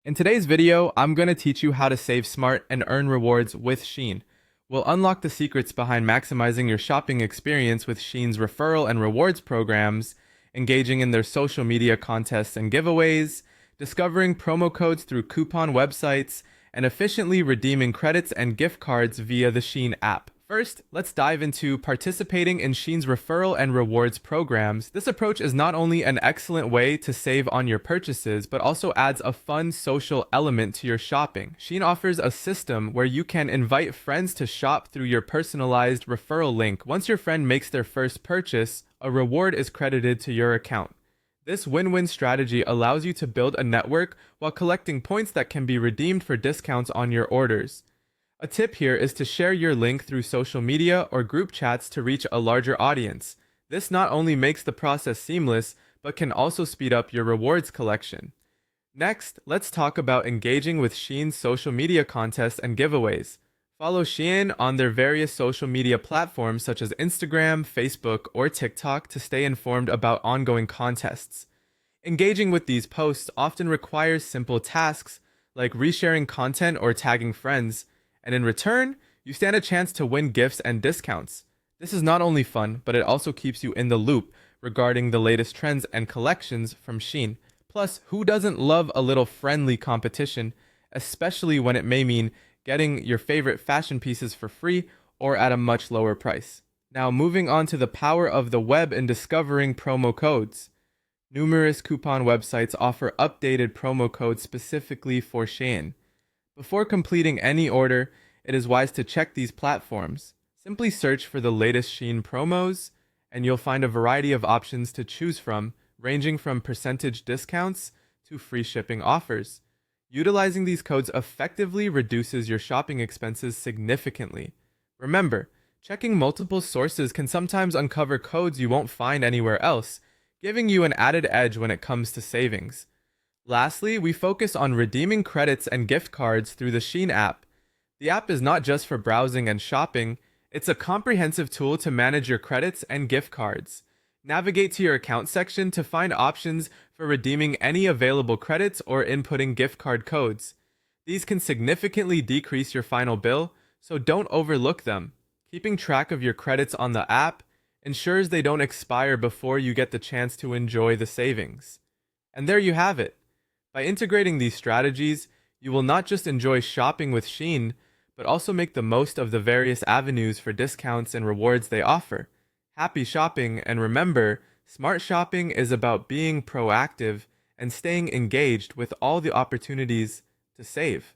In today's video, I'm going to teach you how to save smart and earn rewards with Shein. We'll unlock the secrets behind maximizing your shopping experience with Shein's referral and rewards programs, engaging in their social media contests and giveaways, discovering promo codes through coupon websites, and efficiently redeeming credits and gift cards via the Shein app. First, let's dive into participating in Shein's referral and rewards programs. This approach is not only an excellent way to save on your purchases, but also adds a fun social element to your shopping. Shein offers a system where you can invite friends to shop through your personalized referral link. Once your friend makes their first purchase, a reward is credited to your account. This win-win strategy allows you to build a network while collecting points that can be redeemed for discounts on your orders. A tip here is to share your link through social media or group chats to reach a larger audience. This not only makes the process seamless, but can also speed up your rewards collection. Next, let's talk about engaging with Shein's social media contests and giveaways. Follow Shein on their various social media platforms such as Instagram, Facebook, or TikTok to stay informed about ongoing contests. Engaging with these posts often requires simple tasks like resharing content or tagging friends, and in return, you stand a chance to win gifts and discounts. This is not only fun, but it also keeps you in the loop regarding the latest trends and collections from Shein. Plus, who doesn't love a little friendly competition, especially when it may mean getting your favorite fashion pieces for free or at a much lower price. Now, moving on to the power of the web in discovering promo codes. Numerous coupon websites offer updated promo codes specifically for Shein. Before completing any order, it is wise to check these platforms. Simply search for the latest Shein promos, and you'll find a variety of options to choose from, ranging from percentage discounts to free shipping offers. Utilizing these codes effectively reduces your shopping expenses significantly. Remember, checking multiple sources can sometimes uncover codes you won't find anywhere else, giving you an added edge when it comes to savings. Lastly, we focus on redeeming credits and gift cards through the Shein app. The app is not just for browsing and shopping, it's a comprehensive tool to manage your credits and gift cards. Navigate to your account section to find options for redeeming any available credits or inputting gift card codes. These can significantly decrease your final bill, so don't overlook them. Keeping track of your credits on the app ensures they don't expire before you get the chance to enjoy the savings. And there you have it. By integrating these strategies, you will not just enjoy shopping with Shein, but also make the most of the various avenues for discounts and rewards they offer. Happy shopping, and remember, smart shopping is about being proactive and staying engaged with all the opportunities to save.